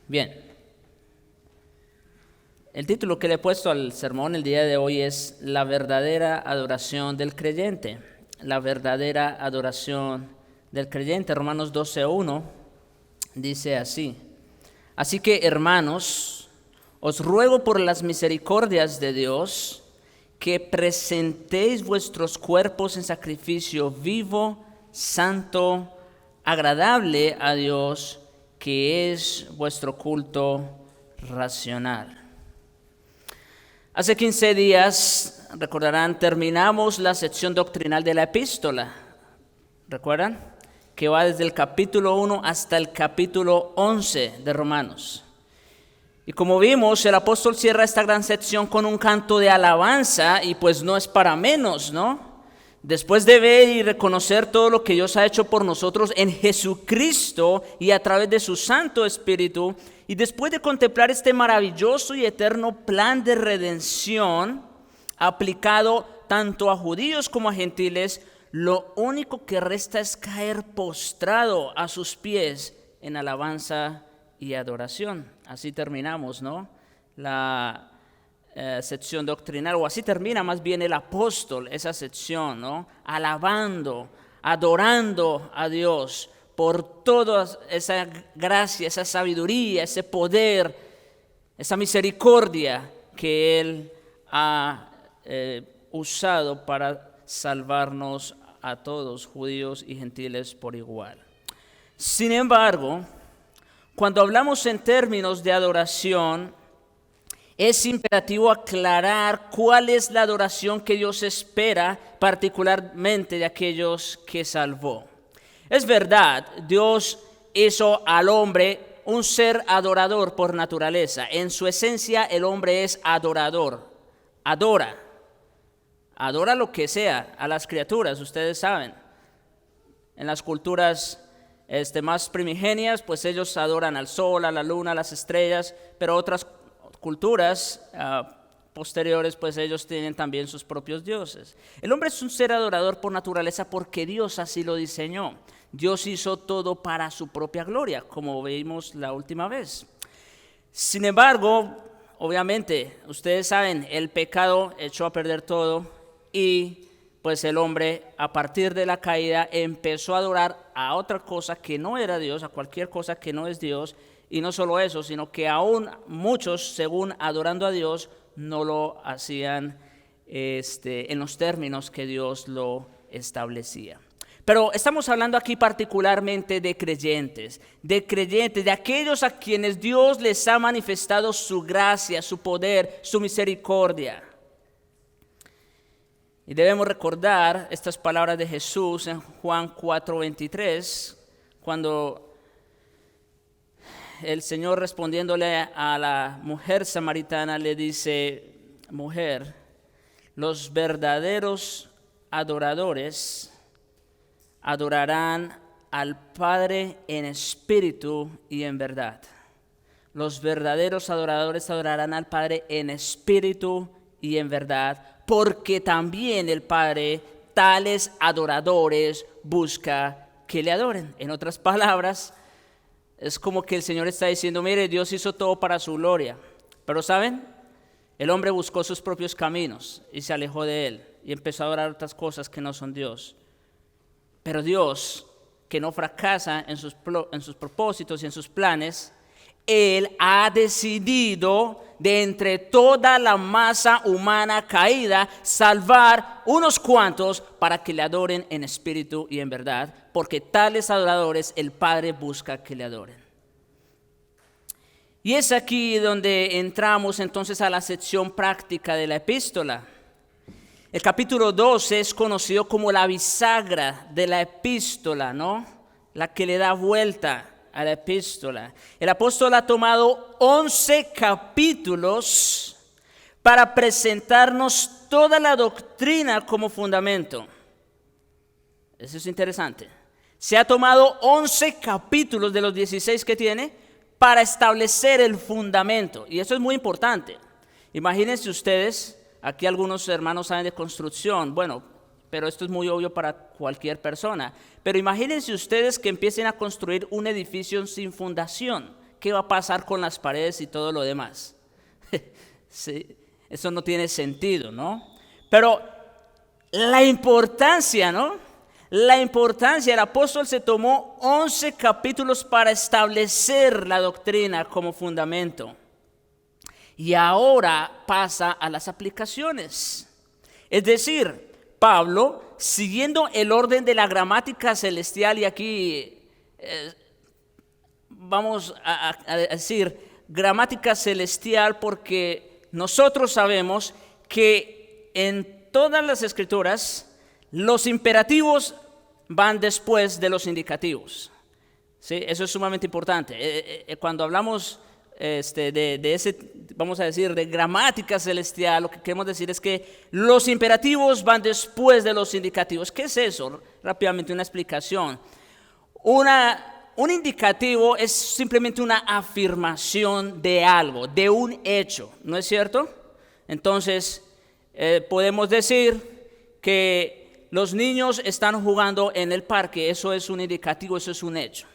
Bien, el título que le he puesto al sermón el día de hoy es La verdadera adoración del creyente. La verdadera adoración del creyente. Romanos 12:1 dice así: Así que, hermanos, os ruego por las misericordias de Dios que presentéis vuestros cuerpos en sacrificio vivo, santo, agradable a Dios, que es vuestro culto racional. Hace 15 días, recordarán, terminamos la sección doctrinal de la epístola. ¿Recuerdan? Que va desde el capítulo 1 hasta el capítulo 11 de Romanos. Y como vimos, el apóstol cierra esta gran sección con un canto de alabanza, y pues no es para menos, ¿no? Después de ver y reconocer todo lo que Dios ha hecho por nosotros en Jesucristo y a través de su Santo Espíritu, y después de contemplar este maravilloso y eterno plan de redención aplicado tanto a judíos como a gentiles, lo único que resta es caer postrado a sus pies en alabanza y adoración. Así terminamos, ¿no? La sección doctrinal, o así termina más bien el apóstol esa sección, ¿no? Alabando, adorando a Dios por toda esa gracia, esa sabiduría, ese poder, esa misericordia que Él ha usado para salvarnos a todos, judíos y gentiles por igual. Sin embargo, cuando hablamos en términos de adoración, es imperativo aclarar cuál es la adoración que Dios espera, particularmente de aquellos que salvó. Es verdad, Dios hizo al hombre un ser adorador por naturaleza. En su esencia, el hombre es adorador. Adora lo que sea, a las criaturas, ustedes saben. En las culturas más primigenias, pues ellos adoran al sol, a la luna, a las estrellas, pero otras culturas posteriores, pues ellos tienen también sus propios dioses. El hombre es un ser adorador por naturaleza porque Dios así lo diseñó. Dios hizo todo para su propia gloria, como vimos la última vez. Sin embargo, obviamente, ustedes saben, el pecado echó a perder todo, y pues el hombre, a partir de la caída, empezó a adorar a otra cosa que no era Dios, a cualquier cosa que no es Dios. Y no solo eso, sino que aún muchos, según adorando a Dios, no lo hacían en los términos que Dios lo establecía. Pero estamos hablando aquí particularmente de creyentes, de aquellos a quienes Dios les ha manifestado su gracia, su poder, su misericordia. Y debemos recordar estas palabras de Jesús en Juan 4:23, cuando el Señor, respondiéndole a la mujer samaritana, le dice: mujer, los verdaderos adoradores adorarán al Padre en espíritu y en verdad. Los verdaderos adoradores adorarán al Padre en espíritu y en verdad, porque también el Padre tales adoradores busca que le adoren. En otras palabras, es como que el Señor está diciendo: mire, Dios hizo todo para su gloria, pero ¿saben? El hombre buscó sus propios caminos y se alejó de Él y empezó a adorar otras cosas que no son Dios. Pero Dios, que no fracasa en sus propósitos y en sus planes, Él ha decidido de entre toda la masa humana caída salvar unos cuantos para que le adoren en espíritu y en verdad, porque tales adoradores el Padre busca que le adoren. Y es aquí donde entramos entonces a la sección práctica de la epístola. El capítulo 12 es conocido como la bisagra de la epístola, ¿no? La que le da vuelta a la epístola. El apóstol ha tomado 11 capítulos para presentarnos toda la doctrina como fundamento. Eso es interesante. Se ha tomado 11 capítulos de los 16 que tiene para establecer el fundamento. Y eso es muy importante. Imagínense ustedes, aquí algunos hermanos saben de construcción. Bueno, pero esto es muy obvio para cualquier persona. Pero imagínense ustedes que empiecen a construir un edificio sin fundación. ¿Qué va a pasar con las paredes y todo lo demás? Sí, eso no tiene sentido, ¿no? Pero la importancia, ¿no? La importancia, el apóstol se tomó 11 capítulos para establecer la doctrina como fundamento. Y ahora pasa a las aplicaciones. Es decir, Pablo, siguiendo el orden de la gramática celestial, y aquí vamos a decir gramática celestial porque nosotros sabemos que en todas las escrituras los imperativos van después de los indicativos. ¿Sí? Eso es sumamente importante. Cuando hablamos de ese, vamos a decir, de gramática celestial, lo que queremos decir es que los imperativos van después de los indicativos. ¿Qué es eso? Rápidamente una explicación. Un indicativo es simplemente una afirmación de algo, de un hecho, ¿no es cierto? Entonces, podemos decir que los niños están jugando en el parque, eso es un indicativo, eso es un hecho.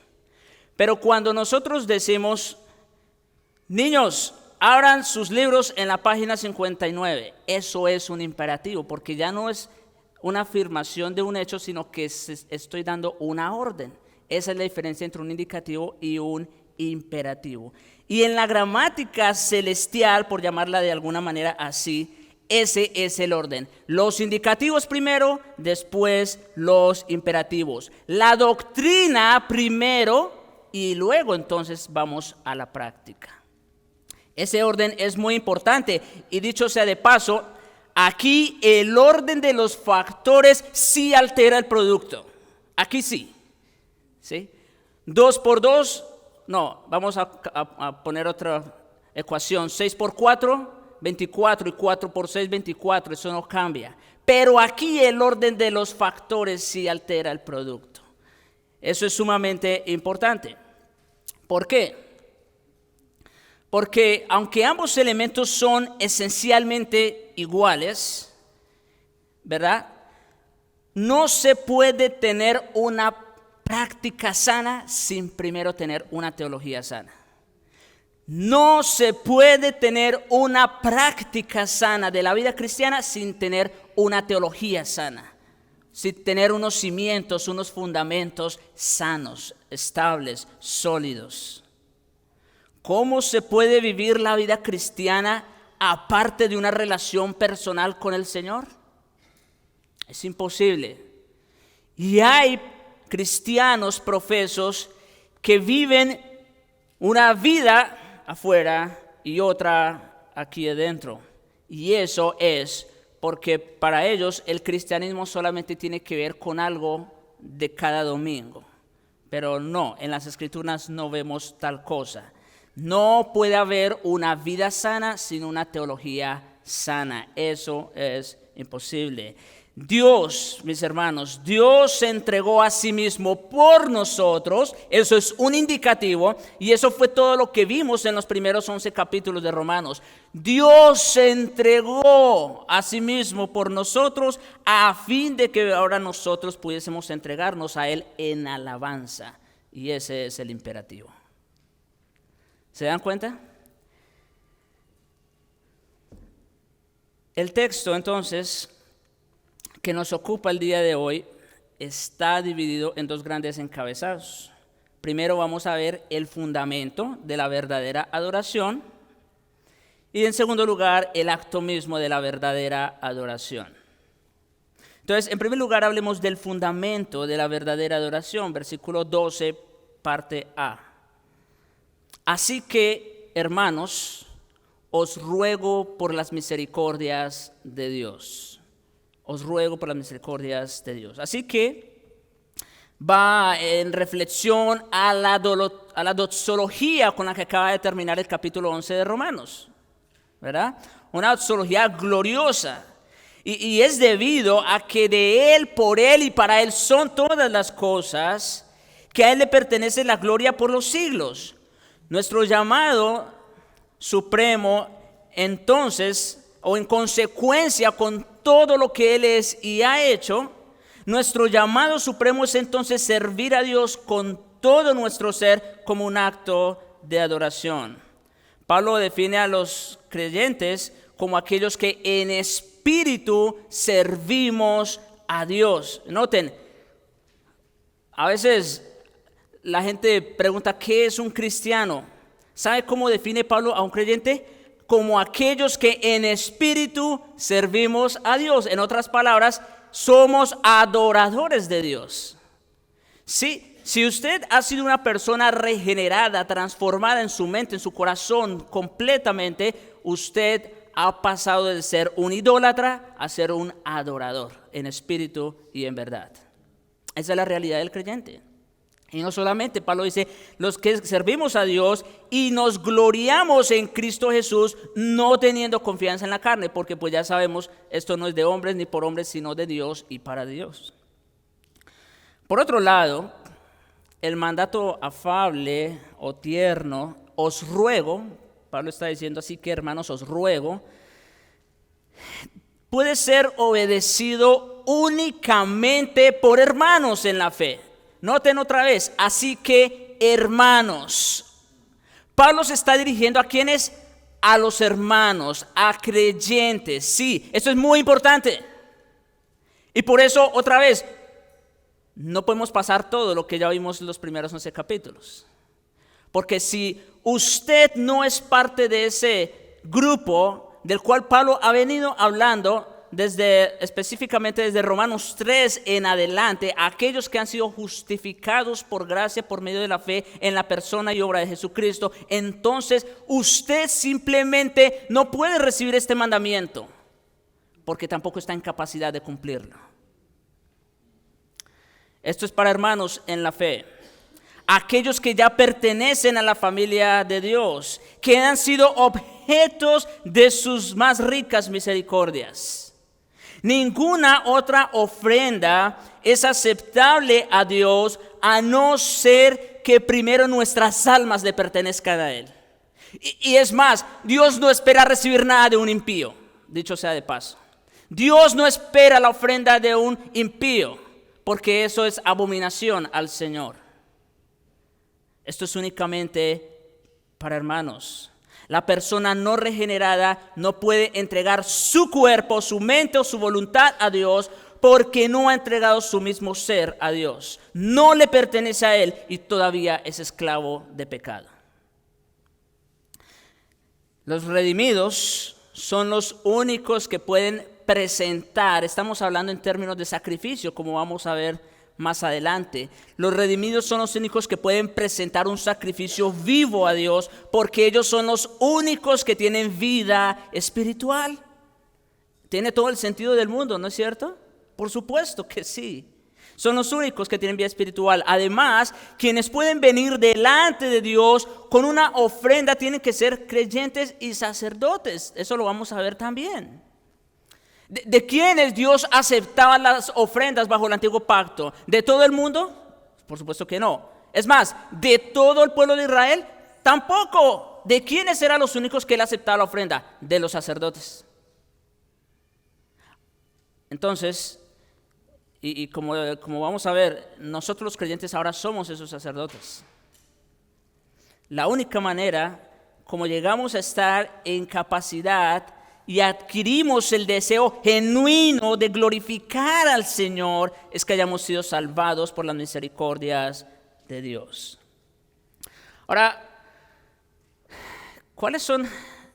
Pero cuando nosotros decimos, niños, abran sus libros en la página 59, eso es un imperativo, porque ya no es una afirmación de un hecho, sino que estoy dando una orden. Esa es la diferencia entre un indicativo y un imperativo. Y en la gramática celestial, por llamarla de alguna manera así, ese es el orden. Los indicativos primero, después los imperativos. La doctrina primero y luego entonces vamos a la práctica. Ese orden es muy importante y dicho sea de paso, aquí el orden de los factores sí altera el producto. Aquí sí. ¿Sí? 2 por 2, no, vamos a poner otra ecuación. 6 por 4, 24 y 4 por 6, 24, eso no cambia. Pero aquí el orden de los factores sí altera el producto. Eso es sumamente importante. ¿Por qué? Porque aunque ambos elementos son esencialmente iguales, ¿verdad? No se puede tener una práctica sana sin primero tener una teología sana. No se puede tener una práctica sana de la vida cristiana sin tener una teología sana, sin tener unos cimientos, unos fundamentos sanos, estables, sólidos. ¿Cómo se puede vivir la vida cristiana aparte de una relación personal con el Señor? Es imposible. Y hay cristianos profesos que viven una vida afuera y otra aquí adentro. Y eso es porque para ellos el cristianismo solamente tiene que ver con algo de cada domingo. Pero no, en las escrituras no vemos tal cosa. No puede haber una vida sana sin una teología sana. Eso es imposible. Dios, mis hermanos, Dios se entregó a sí mismo por nosotros. Eso es un indicativo y eso fue todo lo que vimos en los primeros 11 capítulos de Romanos. Dios se entregó a sí mismo por nosotros a fin de que ahora nosotros pudiésemos entregarnos a Él en alabanza. Y ese es el imperativo. ¿Se dan cuenta? El texto entonces que nos ocupa el día de hoy está dividido en dos grandes encabezados. Primero vamos a ver el fundamento de la verdadera adoración y en segundo lugar el acto mismo de la verdadera adoración. Entonces, en primer lugar hablemos del fundamento de la verdadera adoración, versículo 12, parte A. Así que, hermanos, os ruego por las misericordias de Dios. Os ruego por las misericordias de Dios. Así que va en reflexión a la doxología con la que acaba de terminar el capítulo 11 de Romanos, ¿verdad? Una doxología gloriosa. Y es debido a que de Él, por Él y para Él son todas las cosas, que a Él le pertenece la gloria por los siglos. Nuestro llamado supremo, entonces, o en consecuencia con todo lo que Él es y ha hecho, nuestro llamado supremo es entonces servir a Dios con todo nuestro ser como un acto de adoración. Pablo define a los creyentes como aquellos que en espíritu servimos a Dios. Noten, a veces la gente pregunta, ¿qué es un cristiano? ¿Sabe cómo define Pablo a un creyente? Como aquellos que en espíritu servimos a Dios. En otras palabras, somos adoradores de Dios. Sí, si usted ha sido una persona regenerada, transformada en su mente, en su corazón completamente, usted ha pasado de ser un idólatra a ser un adorador en espíritu y en verdad. Esa es la realidad del creyente. Y no solamente, Pablo dice, los que servimos a Dios y nos gloriamos en Cristo Jesús, no teniendo confianza en la carne, porque pues ya sabemos, esto no es de hombres ni por hombres, sino de Dios y para Dios. Por otro lado, el mandato afable o tierno, os ruego, Pablo está diciendo así que hermanos, os ruego, puede ser obedecido únicamente por hermanos en la fe. Noten otra vez, así que hermanos. Pablo se está dirigiendo a quienes, a los hermanos, a creyentes. Sí, esto es muy importante. Y por eso, otra vez, no podemos pasar todo lo que ya vimos en los primeros 11 capítulos. Porque si usted no es parte de ese grupo del cual Pablo ha venido hablando, específicamente desde Romanos 3 en adelante, aquellos que han sido justificados por gracia por medio de la fe en la persona y obra de Jesucristo, entonces usted simplemente no puede recibir este mandamiento, porque tampoco está en capacidad de cumplirlo. Esto es para hermanos en la fe, aquellos que ya pertenecen a la familia de Dios, que han sido objetos de sus más ricas misericordias. Ninguna otra ofrenda es aceptable a Dios a no ser que primero nuestras almas le pertenezcan a Él. Y es más, Dios no espera recibir nada de un impío, dicho sea de paso. Dios no espera la ofrenda de un impío, porque eso es abominación al Señor. Esto es únicamente para hermanos. La persona no regenerada no puede entregar su cuerpo, su mente o su voluntad a Dios porque no ha entregado su mismo ser a Dios. No le pertenece a Él y todavía es esclavo de pecado. Los redimidos son los únicos que pueden presentar, estamos hablando en términos de sacrificio, como vamos a ver más adelante. Los redimidos son los únicos que pueden presentar un sacrificio vivo a Dios, porque ellos son los únicos que tienen vida espiritual. Tiene todo el sentido del mundo, ¿no es cierto? Por supuesto que sí. Son los únicos que tienen vida espiritual. Además, quienes pueden venir delante de Dios con una ofrenda tienen que ser creyentes y sacerdotes. Eso lo vamos a ver también. ¿De quiénes Dios aceptaba las ofrendas bajo el antiguo pacto? ¿De todo el mundo? Por supuesto que no. Es más, ¿de todo el pueblo de Israel? Tampoco. ¿De quiénes eran los únicos que Él aceptaba la ofrenda? De los sacerdotes. Entonces, y como vamos a ver, nosotros los creyentes ahora somos esos sacerdotes. La única manera como llegamos a estar en capacidad y adquirimos el deseo genuino de glorificar al Señor es que hayamos sido salvados por las misericordias de Dios. Ahora, ¿cuáles son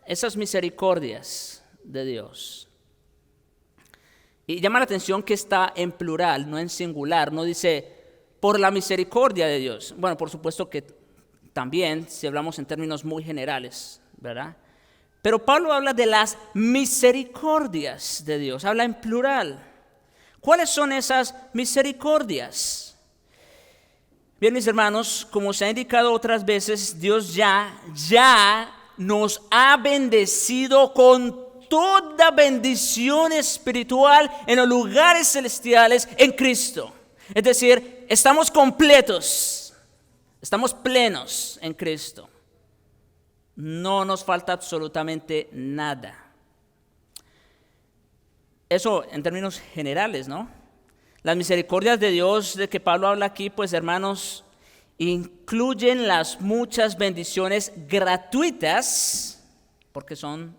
esas misericordias de Dios? Y llama la atención que está en plural, no en singular. No dice, por la misericordia de Dios. Bueno, por supuesto que también, si hablamos en términos muy generales, ¿verdad? Pero Pablo habla de las misericordias de Dios, habla en plural. ¿Cuáles son esas misericordias? Bien, mis hermanos, como se ha indicado otras veces, Dios ya nos ha bendecido con toda bendición espiritual en los lugares celestiales en Cristo. Es decir, estamos completos, estamos plenos en Cristo. No nos falta absolutamente nada. eso en términos generales, ¿no? Las misericordias de Dios de que Pablo habla aquí, pues hermanos, incluyen las muchas bendiciones gratuitas, porque son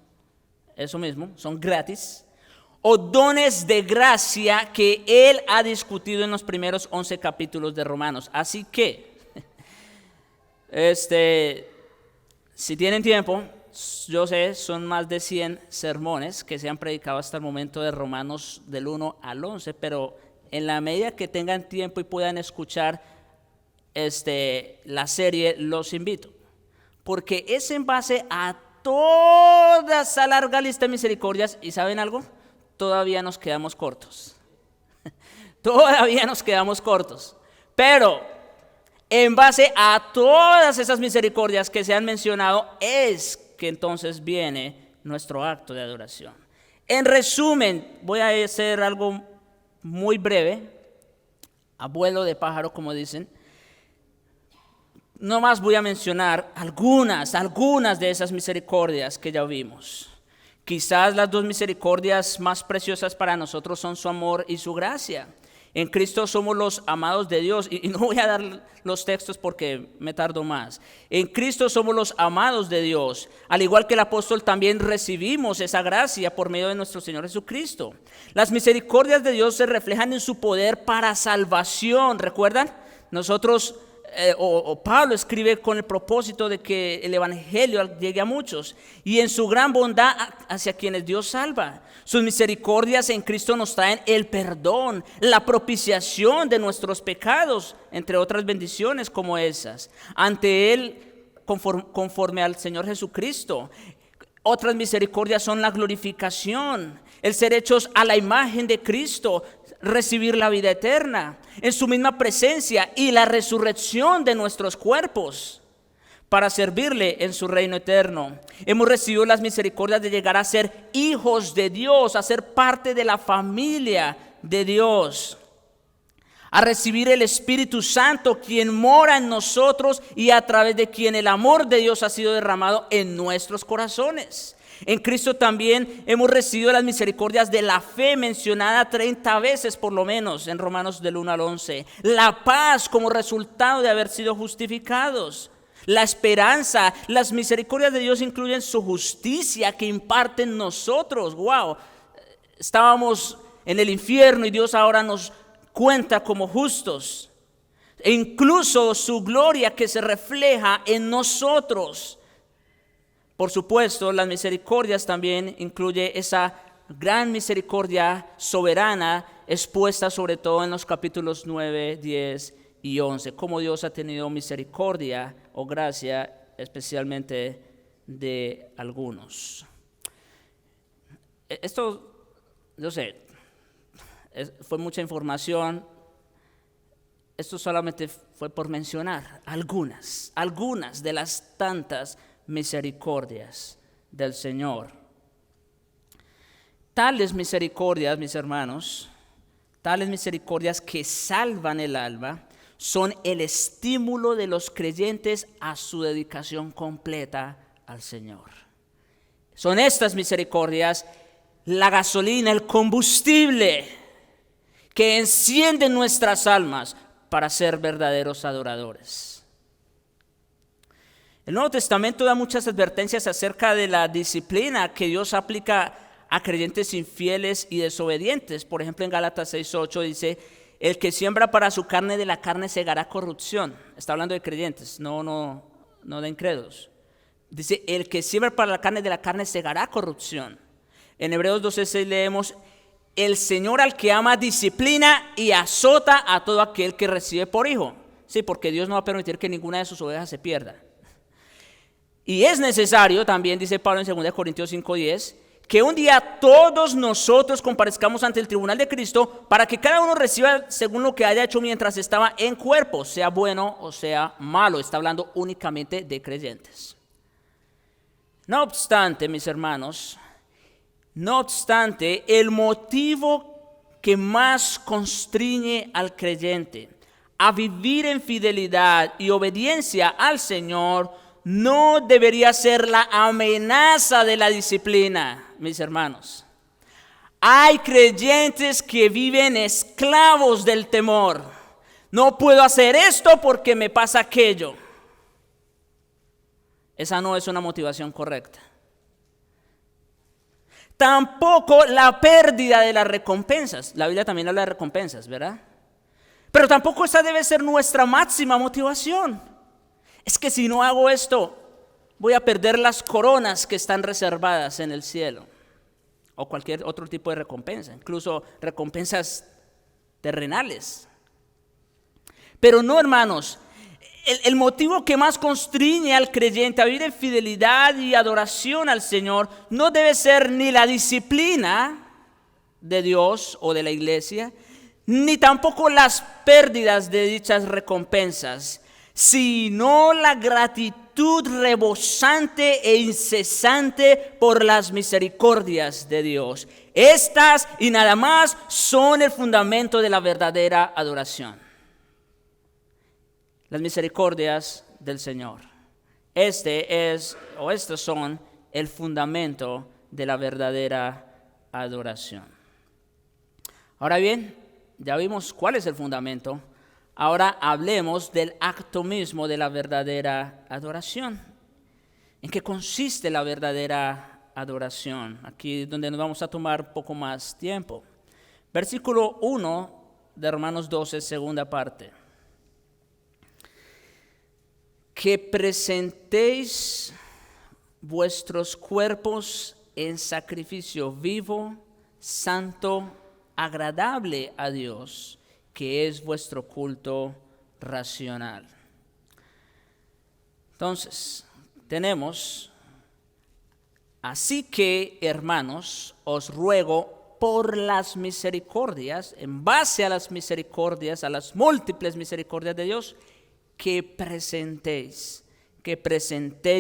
eso mismo, son gratis, o dones de gracia que él ha discutido en los primeros 11 capítulos de Romanos. Así que, si tienen tiempo, yo sé, son más de 100 sermones que se han predicado hasta el momento de Romanos del 1 al 11, pero en la medida que tengan tiempo y puedan escuchar la serie, los invito, porque es en base a toda esa larga lista de misericordias, y ¿saben algo? Todavía nos quedamos cortos. Todavía nos quedamos cortos. Pero en base a todas esas misericordias que se han mencionado, es que entonces viene nuestro acto de adoración. En resumen, voy a hacer algo muy breve, a vuelo de pájaro, como dicen. No más voy a mencionar algunas de esas misericordias que ya vimos. Quizás las dos misericordias más preciosas para nosotros son su amor y su gracia. En Cristo somos los amados de Dios, y no voy a dar los textos porque me tardo más. En Cristo somos los amados de Dios, al igual que el apóstol también recibimos esa gracia por medio de nuestro Señor Jesucristo. Las misericordias de Dios se reflejan en su poder para salvación. ¿Recuerdan? Nosotros Pablo escribe con el propósito de que el evangelio llegue a muchos, y en su gran bondad hacia quienes Dios salva. Sus misericordias en Cristo nos traen el perdón, la propiciación de nuestros pecados, entre otras bendiciones como esas. Ante Él, conforme al Señor Jesucristo. Otras misericordias son la glorificación, el ser hechos a la imagen de Cristo, recibir la vida eterna en su misma presencia, y la resurrección de nuestros cuerpos para servirle en su reino eterno. Hemos recibido las misericordias de llegar a ser hijos de Dios, a ser parte de la familia de Dios, a recibir el Espíritu Santo, quien mora en nosotros y a través de quien el amor de Dios ha sido derramado en nuestros corazones. En Cristo también hemos recibido las misericordias de la fe, mencionada 30 veces por lo menos en Romanos del 1 al 11. La paz como resultado de haber sido justificados. La esperanza, las misericordias de Dios incluyen su justicia que imparte en nosotros. Wow, estábamos en el infierno y Dios ahora nos cuenta como justos. E incluso su gloria que se refleja en nosotros. Por supuesto, las misericordias también incluye esa gran misericordia soberana expuesta sobre todo en los capítulos 9, 10 y 11. Cómo Dios ha tenido misericordia o gracia especialmente de algunos. Esto, yo sé, fue mucha información. Esto solamente fue por mencionar algunas de las tantas misericordias del Señor. Tales misericordias, mis hermanos, tales misericordias que salvan el alma, son el estímulo de los creyentes a su dedicación completa al Señor. Son estas misericordias la gasolina, el combustible que enciende nuestras almas para ser verdaderos adoradores. El Nuevo Testamento da muchas advertencias acerca de la disciplina que Dios aplica a creyentes infieles y desobedientes. Por ejemplo, en Gálatas 6:8 dice: el que siembra para su carne, de la carne segará corrupción. Está hablando de creyentes, no de incrédulos. Dice: el que siembra para la carne, de la carne segará corrupción. En Hebreos 12:6 leemos: el Señor al que ama disciplina y azota a todo aquel que recibe por hijo. Sí, porque Dios no va a permitir que ninguna de sus ovejas se pierda. Y es necesario, también dice Pablo en 2 Corintios 5:10, que un día todos nosotros comparezcamos ante el tribunal de Cristo, para que cada uno reciba según lo que haya hecho mientras estaba en cuerpo, sea bueno o sea malo. Está hablando únicamente de creyentes. No obstante, mis hermanos, el motivo que más constriñe al creyente a vivir en fidelidad y obediencia al Señor no debería ser la amenaza de la disciplina, mis hermanos. Hay creyentes que viven esclavos del temor. No puedo hacer esto porque me pasa aquello. Esa no es una motivación correcta. Tampoco la pérdida de las recompensas. La Biblia también habla de recompensas, ¿verdad? Pero tampoco esa debe ser nuestra máxima motivación. Es que si no hago esto, voy a perder las coronas que están reservadas en el cielo. O cualquier otro tipo de recompensa, incluso recompensas terrenales. Pero no, hermanos, el motivo que más constriñe al creyente a vivir en fidelidad y adoración al Señor no debe ser ni la disciplina de Dios o de la iglesia, ni tampoco las pérdidas de dichas recompensas, sino la gratitud rebosante e incesante por las misericordias de Dios. Estas y nada más son el fundamento de la verdadera adoración. Las misericordias del Señor. Estos son el fundamento de la verdadera adoración. Ahora bien, ya vimos cuál es el fundamento. Ahora hablemos del acto mismo de la verdadera adoración. ¿En qué consiste la verdadera adoración? Aquí es donde nos vamos a tomar un poco más tiempo. Versículo 1 de Romanos 12, segunda parte. Que presentéis vuestros cuerpos en sacrificio vivo, santo, agradable a Dios, que es vuestro culto racional. Entonces, tenemos, así que, hermanos, os ruego por las misericordias, en base a las misericordias, a las múltiples misericordias de Dios, que presentéis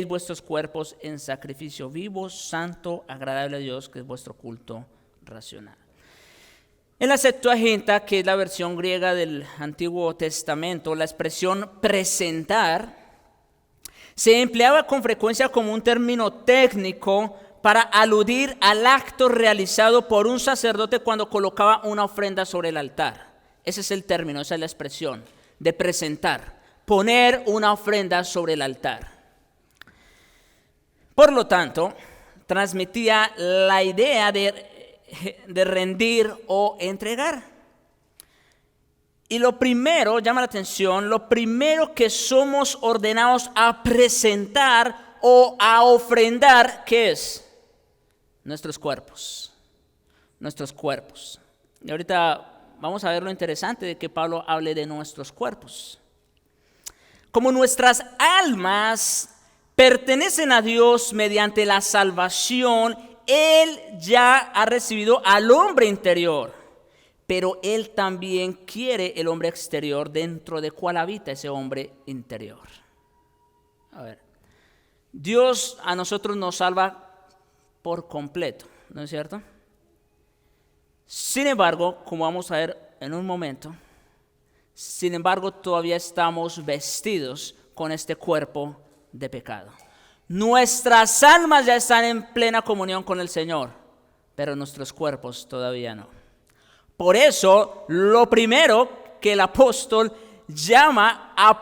vuestros cuerpos en sacrificio vivo, santo, agradable a Dios, que es vuestro culto racional. En la Septuaginta, que es la versión griega del Antiguo Testamento, la expresión presentar se empleaba con frecuencia como un término técnico para aludir al acto realizado por un sacerdote cuando colocaba una ofrenda sobre el altar. Ese es el término, esa es la expresión de presentar. Poner una ofrenda sobre el altar. Por lo tanto, transmitía la idea de rendir o entregar. Y lo primero, llama la atención, lo primero que somos ordenados a presentar o a ofrendar, ¿qué es? Nuestros cuerpos. Nuestros cuerpos. Y ahorita vamos a ver lo interesante de que Pablo hable de nuestros cuerpos. Como nuestras almas pertenecen a Dios mediante la salvación, Él ya ha recibido al hombre interior, pero Él también quiere el hombre exterior dentro de cual habita ese hombre interior. A ver, Dios a nosotros nos salva por completo, ¿no es cierto? Sin embargo, como vamos a ver en un momento, todavía estamos vestidos con este cuerpo de pecado. Nuestras almas ya están en plena comunión con el Señor, pero nuestros cuerpos todavía no. Por eso, lo primero que el apóstol llama a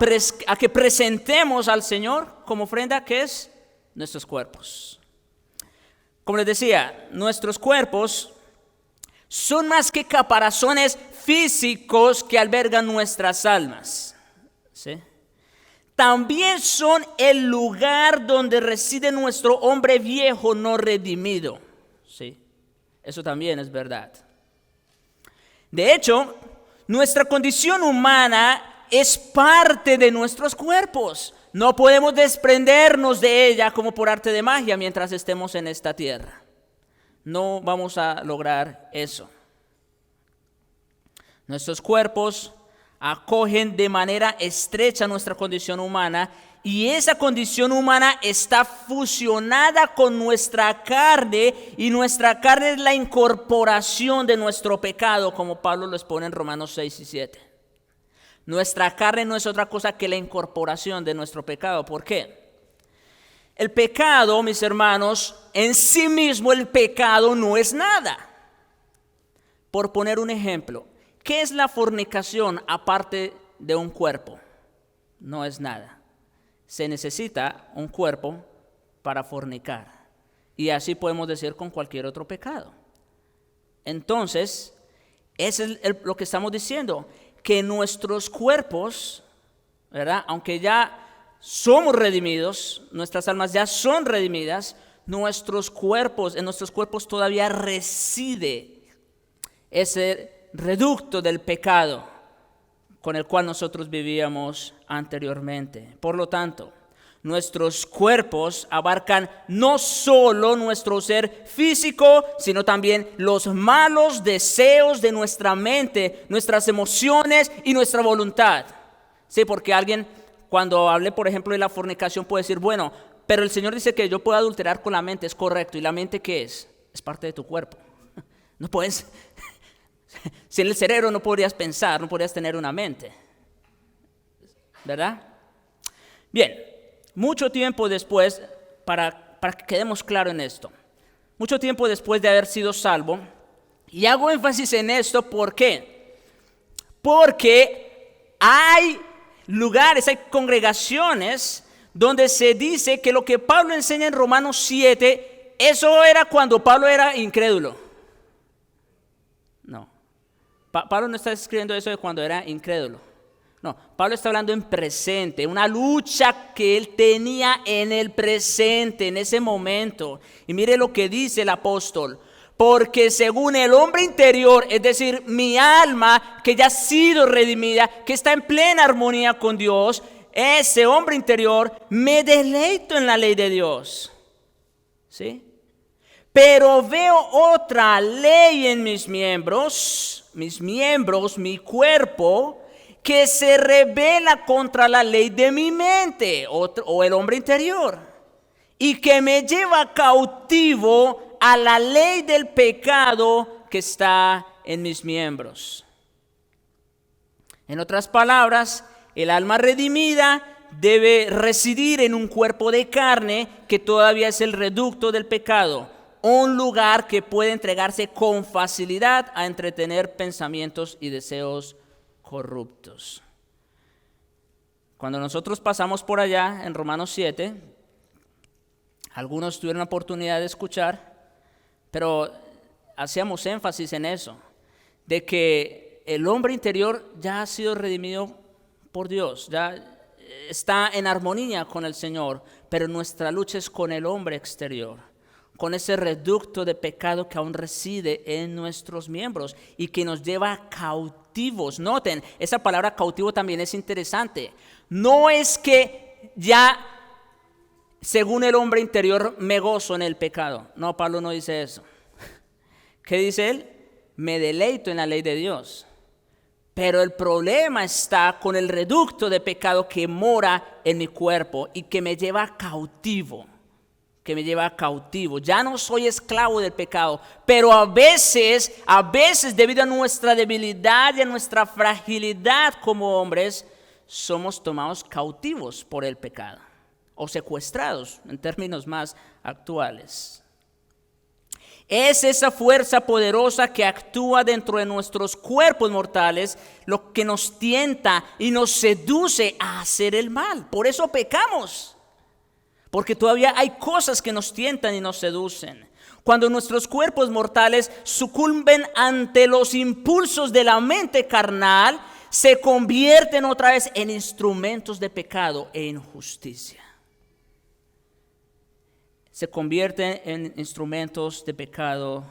que presentemos al Señor como ofrenda, ¿qué es? Nuestros cuerpos. Como les decía, nuestros cuerpos son más que caparazones físicos que albergan nuestras almas, ¿sí? También son el lugar donde reside nuestro hombre viejo no redimido, ¿sí? Eso también es verdad. De hecho, nuestra condición humana es parte de nuestros cuerpos. No podemos desprendernos de ella como por arte de magia mientras estemos en esta tierra. No vamos a lograr eso. Nuestros cuerpos acogen de manera estrecha nuestra condición humana y esa condición humana está fusionada con nuestra carne y nuestra carne es la incorporación de nuestro pecado, como Pablo lo expone en Romanos 6 y 7. Nuestra carne no es otra cosa que la incorporación de nuestro pecado. ¿Por qué? El pecado, mis hermanos, en sí mismo el pecado no es nada. Por poner un ejemplo, ¿qué es la fornicación aparte de un cuerpo? No es nada. Se necesita un cuerpo para fornicar. Y así podemos decir con cualquier otro pecado. Entonces, eso es lo que estamos diciendo, que nuestros cuerpos, ¿verdad? Aunque ya somos redimidos, nuestras almas ya son redimidas, en nuestros cuerpos todavía reside ese reducto del pecado con el cual nosotros vivíamos anteriormente. Por lo tanto, nuestros cuerpos abarcan no solo nuestro ser físico, sino también los malos deseos de nuestra mente, nuestras emociones y nuestra voluntad. Sí, porque alguien, cuando hable, por ejemplo, de la fornicación, puede decir, bueno, pero el Señor dice que yo puedo adulterar con la mente, es correcto. ¿Y la mente qué es? Es parte de tu cuerpo. No puedes, sin el cerebro no podrías pensar, no podrías tener una mente, ¿verdad? Bien. Mucho tiempo después, para que quedemos claros en esto, mucho tiempo después de haber sido salvo, y hago énfasis en esto, ¿por qué? Porque hay lugares, hay congregaciones donde se dice que lo que Pablo enseña en Romanos 7, eso era cuando Pablo era incrédulo. No, Pablo no está escribiendo eso de cuando era incrédulo. No, Pablo está hablando en presente, una lucha que él tenía en el presente, en ese momento. Y mire lo que dice el apóstol, porque según el hombre interior, es decir, mi alma que ya ha sido redimida, que está en plena armonía con Dios, ese hombre interior, me deleito en la ley de Dios. ¿Sí? Pero veo otra ley en mis miembros, mi cuerpo, que se rebela contra la ley de mi mente o el hombre interior y que me lleva cautivo a la ley del pecado que está en mis miembros. En otras palabras, el alma redimida debe residir en un cuerpo de carne que todavía es el reducto del pecado, un lugar que puede entregarse con facilidad a entretener pensamientos y deseos corruptos. Cuando nosotros pasamos por allá en Romanos 7, algunos tuvieron la oportunidad de escuchar, pero hacíamos énfasis en eso, de que el hombre interior ya ha sido redimido por Dios, ya está en armonía con el Señor, pero nuestra lucha es con el hombre exterior, con ese reducto de pecado que aún reside en nuestros miembros y que nos lleva cautivos. Noten, esa palabra cautivo también es interesante. No es que ya, según el hombre interior, me gozo en el pecado. No, Pablo no dice eso. ¿Qué dice él? Me deleito en la ley de Dios. Pero el problema está con el reducto de pecado que mora en mi cuerpo y que me lleva cautivo. Ya no soy esclavo del pecado, pero a veces debido a nuestra debilidad y a nuestra fragilidad como hombres, somos tomados cautivos por el pecado o secuestrados en términos más actuales. Es esa fuerza poderosa que actúa dentro de nuestros cuerpos mortales lo que nos tienta y nos seduce a hacer el mal. Por eso pecamos. Porque todavía hay cosas que nos tientan y nos seducen. Cuando nuestros cuerpos mortales sucumben ante los impulsos de la mente carnal, se convierten otra vez en instrumentos de pecado e injusticia. Se convierten en instrumentos de pecado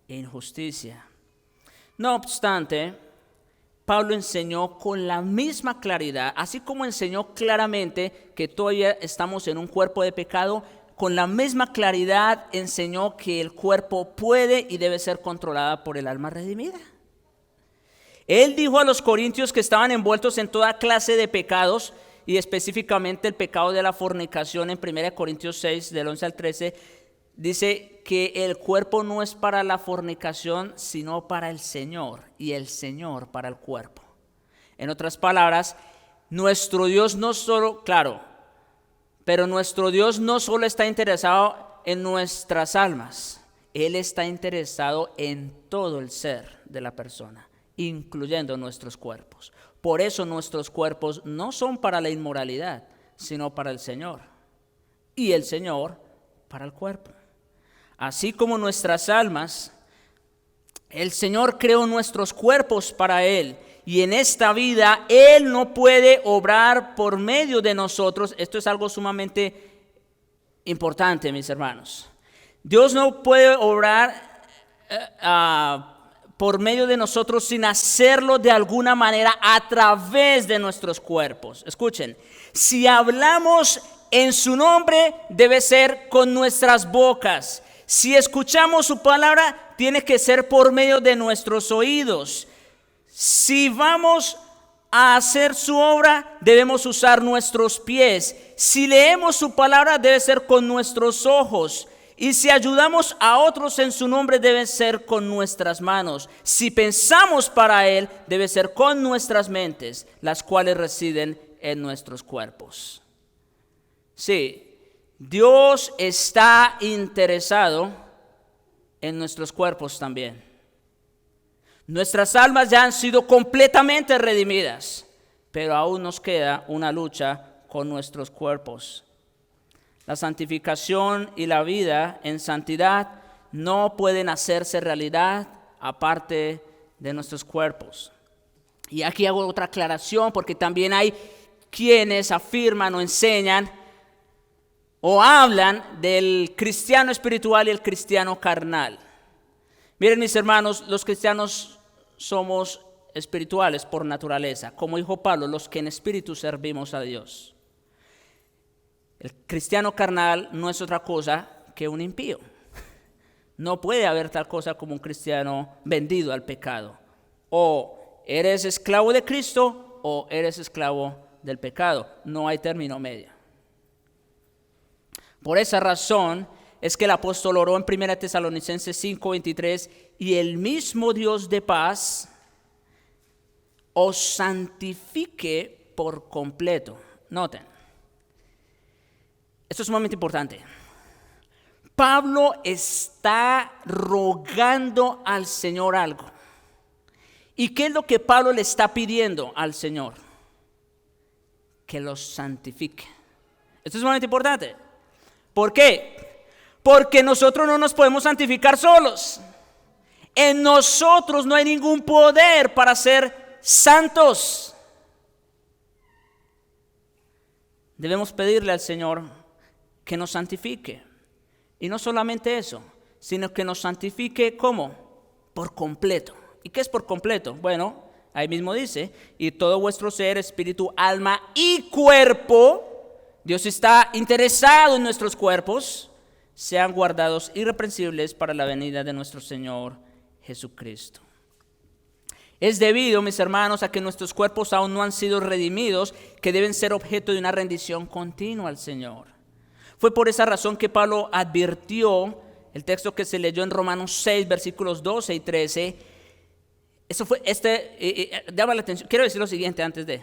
e injusticia. No obstante, Pablo enseñó con la misma claridad, así como enseñó claramente que todavía estamos en un cuerpo de pecado, con la misma claridad enseñó que el cuerpo puede y debe ser controlada por el alma redimida. Él dijo a los corintios que estaban envueltos en toda clase de pecados, y específicamente el pecado de la fornicación en 1 Corintios 6, del 11 al 13, dice que el cuerpo no es para la fornicación, sino para el Señor, y el Señor para el cuerpo. En otras palabras, nuestro Dios no solo, pero nuestro Dios no solo está interesado en nuestras almas, Él está interesado en todo el ser de la persona, incluyendo nuestros cuerpos. Por eso nuestros cuerpos no son para la inmoralidad, sino para el Señor. Y el Señor para el cuerpo. Así como nuestras almas, el Señor creó nuestros cuerpos para Él. Y en esta vida Él no puede obrar por medio de nosotros. Esto es algo sumamente importante, mis hermanos. Dios no puede obrar por medio de nosotros sin hacerlo de alguna manera a través de nuestros cuerpos. Escuchen, si hablamos en su nombre, debe ser con nuestras bocas. Si escuchamos su palabra, tiene que ser por medio de nuestros oídos. Si vamos a hacer su obra, debemos usar nuestros pies. Si leemos su palabra, debe ser con nuestros ojos. Y si ayudamos a otros en su nombre, debe ser con nuestras manos. Si pensamos para Él, debe ser con nuestras mentes, las cuales residen en nuestros cuerpos. Sí, Dios está interesado en nuestros cuerpos también. Nuestras almas ya han sido completamente redimidas, pero aún nos queda una lucha con nuestros cuerpos. La santificación y la vida en santidad no pueden hacerse realidad aparte de nuestros cuerpos. Y aquí hago otra aclaración, porque también hay quienes afirman o enseñan o hablan del cristiano espiritual y el cristiano carnal. Miren, mis hermanos, los cristianos somos espirituales por naturaleza. Como dijo Pablo, los que en espíritu servimos a Dios. El cristiano carnal no es otra cosa que un impío. No puede haber tal cosa como un cristiano vendido al pecado. O eres esclavo de Cristo o eres esclavo del pecado. No hay término medio. Por esa razón es que el apóstol oró en 1 Tesalonicenses 5:23: y el mismo Dios de paz os santifique por completo. Noten, esto es sumamente importante. Pablo está rogando al Señor algo. ¿Y qué es lo que Pablo le está pidiendo al Señor? Que los santifique. Esto es sumamente importante. ¿Por qué? Porque nosotros no nos podemos santificar solos. En nosotros no hay ningún poder para ser santos. Debemos pedirle al Señor que nos santifique. Y no solamente eso, sino que nos santifique ¿cómo? Por completo. ¿Y qué es por completo? Bueno, ahí mismo dice: y todo vuestro ser, espíritu, alma y cuerpo. Dios está interesado en nuestros cuerpos, sean guardados irreprensibles para la venida de nuestro Señor Jesucristo. Es debido, mis hermanos, a que nuestros cuerpos aún no han sido redimidos, que deben ser objeto de una rendición continua al Señor. Fue por esa razón que Pablo advirtió, el texto que se leyó en Romanos 6, versículos 12 y 13. Eso fue, llama la atención. Quiero decir lo siguiente antes de.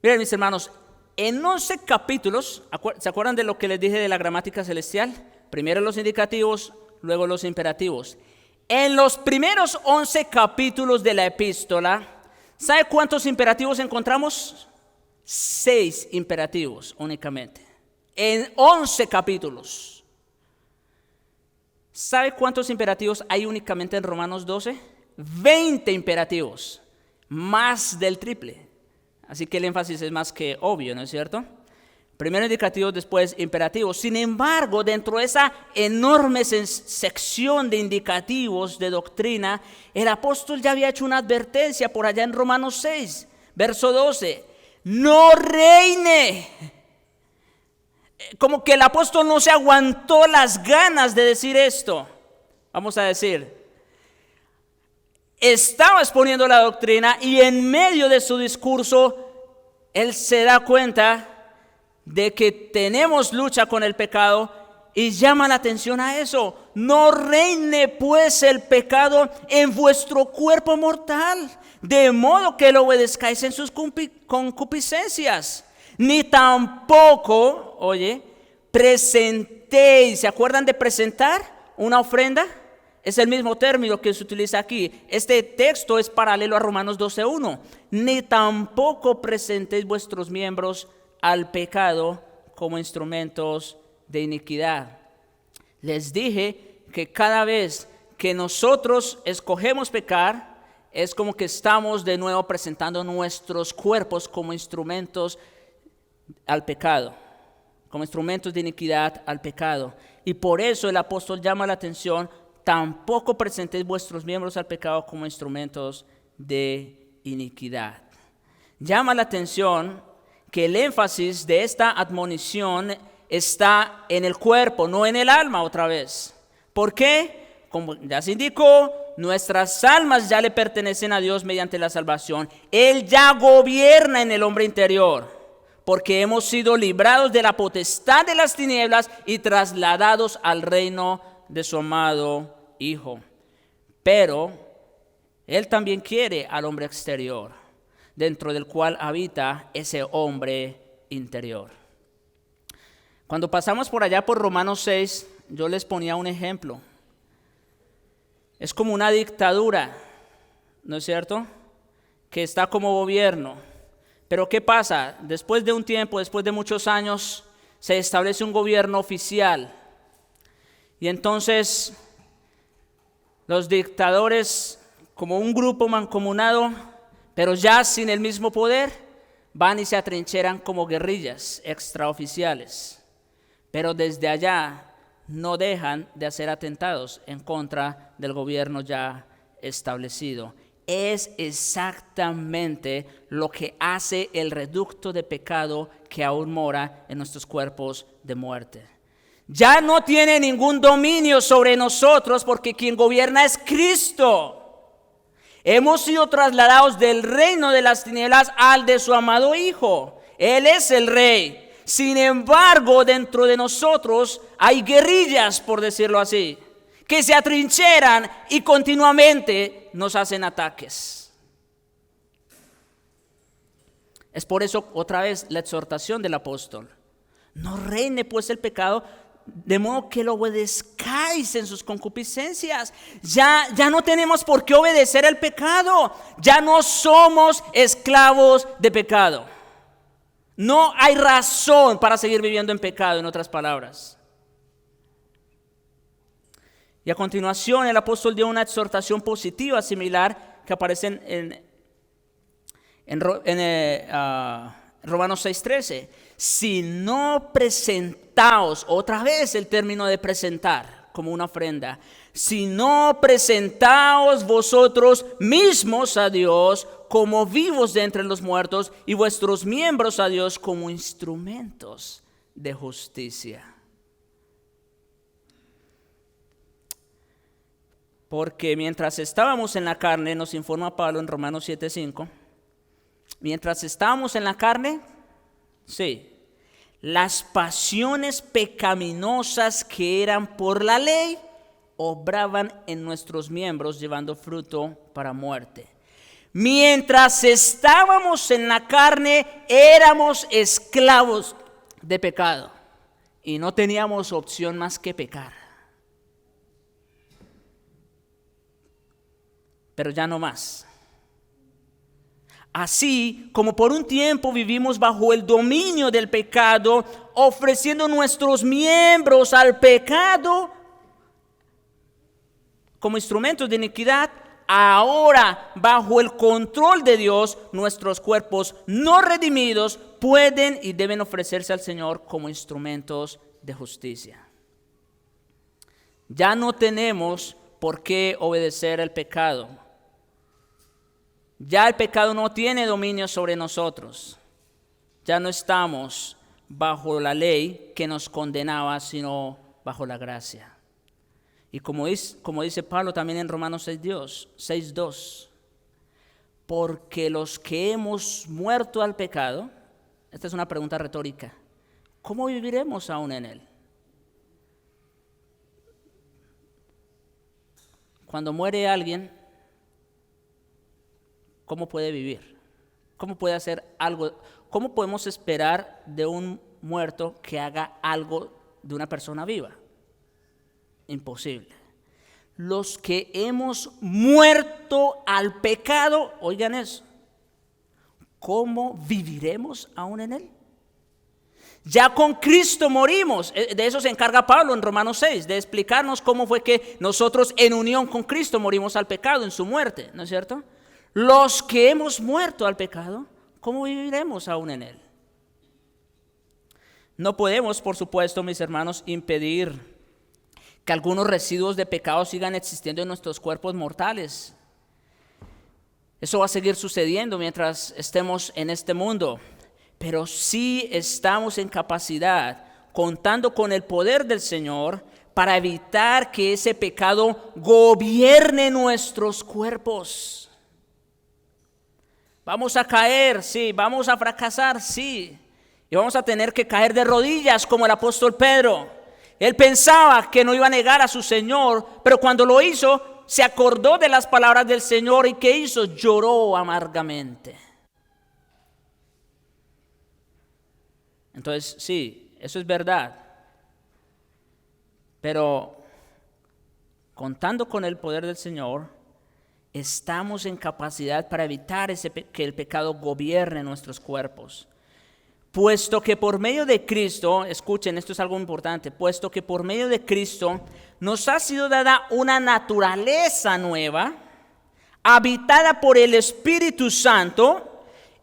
Miren, mis hermanos, en 11 capítulos, ¿se acuerdan de lo que les dije de la gramática celestial? Primero los indicativos, luego los imperativos. En los primeros 11 capítulos de la epístola, ¿sabe cuántos imperativos encontramos? 6 imperativos únicamente. En 11 capítulos. ¿Sabe cuántos imperativos hay únicamente en Romanos 12? 20 imperativos, más del triple. Así que el énfasis es más que obvio, ¿no es cierto? Primero indicativos, después imperativos. Sin embargo, dentro de esa enorme sección de indicativos de doctrina, el apóstol ya había hecho una advertencia por allá en Romanos 6, verso 12. No reine. Como que el apóstol no se aguantó las ganas de decir esto. Vamos a decir, estaba exponiendo la doctrina y en medio de su discurso, él se da cuenta de que tenemos lucha con el pecado y llama la atención a eso. No reine pues el pecado en vuestro cuerpo mortal, de modo que lo obedezcáis en sus concupiscencias. Ni tampoco, presentéis, ¿se acuerdan de presentar? una ofrenda? Es el mismo término que se utiliza aquí. Este texto es paralelo a Romanos 12:1. Ni tampoco presentéis vuestros miembros al pecado como instrumentos de iniquidad. Les dije que cada vez que nosotros escogemos pecar, es como que estamos de nuevo presentando nuestros cuerpos como instrumentos al pecado, como instrumentos de iniquidad al pecado. Y por eso el apóstol llama la atención: tampoco presentéis vuestros miembros al pecado como instrumentos de iniquidad. Llama la atención que el énfasis de esta admonición está en el cuerpo, no en el alma otra vez. ¿Por qué? Como ya se indicó, nuestras almas ya le pertenecen a Dios mediante la salvación. Él ya gobierna en el hombre interior, porque hemos sido librados de la potestad de las tinieblas y trasladados al reino de su amado Hijo. Pero Él también quiere al hombre exterior, dentro del cual habita ese hombre interior. Cuando pasamos por allá por Romanos 6, yo les ponía un ejemplo. Es como una dictadura, ¿no es cierto?, que está como gobierno. Pero ¿qué pasa? Después de un tiempo, después de muchos años, se establece un gobierno oficial. Y entonces los dictadores, como un grupo mancomunado, pero ya sin el mismo poder, van y se atrincheran como guerrillas extraoficiales. Pero desde allá no dejan de hacer atentados en contra del gobierno ya establecido. Es exactamente lo que hace el reducto de pecado que aún mora en nuestros cuerpos de muerte. Ya no tiene ningún dominio sobre nosotros, porque quien gobierna es Cristo. Hemos sido trasladados del reino de las tinieblas al de su amado Hijo. Él es el Rey. Sin embargo, dentro de nosotros hay guerrillas, por decirlo así, que se atrincheran y continuamente nos hacen ataques. Es por eso otra vez la exhortación del apóstol: no reine pues el pecado, de modo que lo obedezcáis en sus concupiscencias. Ya no tenemos por qué obedecer el pecado. Ya no somos esclavos de pecado. No hay razón para seguir viviendo en pecado, en otras palabras. Y a continuación el apóstol dio una exhortación positiva similar que aparece en Romanos 6:13. Si no presentaos, otra vez el término de presentar como una ofrenda, si no presentaos vosotros mismos a Dios como vivos de entre los muertos y vuestros miembros a Dios como instrumentos de justicia. Porque mientras estábamos en la carne, nos informa Pablo en Romanos 7:5, mientras estábamos en la carne, sí, las pasiones pecaminosas que eran por la ley obraban en nuestros miembros, llevando fruto para muerte. Mientras estábamos en la carne, éramos esclavos de pecado y no teníamos opción más que pecar. Pero ya no más. Así como por un tiempo vivimos bajo el dominio del pecado, ofreciendo nuestros miembros al pecado como instrumentos de iniquidad, ahora bajo el control de Dios, nuestros cuerpos no redimidos pueden y deben ofrecerse al Señor como instrumentos de justicia. Ya no tenemos por qué obedecer el pecado. Ya el pecado no tiene dominio sobre nosotros. Ya no estamos bajo la ley que nos condenaba, sino bajo la gracia. Y como dice Pablo también en Romanos 6:2, porque los que hemos muerto al pecado, esta es una pregunta retórica, ¿cómo viviremos aún en él? Cuando muere alguien, ¿cómo puede vivir? ¿Cómo puede hacer algo? ¿Cómo podemos esperar de un muerto que haga algo de una persona viva? Imposible. Los que hemos muerto al pecado, oigan eso, ¿cómo viviremos aún en él? Ya con Cristo morimos. De eso se encarga Pablo en Romanos 6, de explicarnos cómo fue que nosotros en unión con Cristo morimos al pecado en su muerte, ¿no es cierto? Los que hemos muerto al pecado, ¿cómo viviremos aún en él? No podemos, por supuesto, mis hermanos, impedir que algunos residuos de pecado sigan existiendo en nuestros cuerpos mortales. Eso va a seguir sucediendo mientras estemos en este mundo. Pero sí estamos en capacidad, contando con el poder del Señor, para evitar que ese pecado gobierne nuestros cuerpos. Vamos a caer, sí, vamos a fracasar, sí, y vamos a tener que caer de rodillas como el apóstol Pedro. Él pensaba que no iba a negar a su Señor, pero cuando lo hizo, se acordó de las palabras del Señor y ¿qué hizo? Lloró amargamente. Entonces, sí, eso es verdad. Pero contando con el poder del Señor, estamos en capacidad para evitar que el pecado gobierne nuestros cuerpos. Puesto que por medio de Cristo, escuchen, esto es algo importante, puesto que por medio de Cristo nos ha sido dada una naturaleza nueva, habitada por el Espíritu Santo,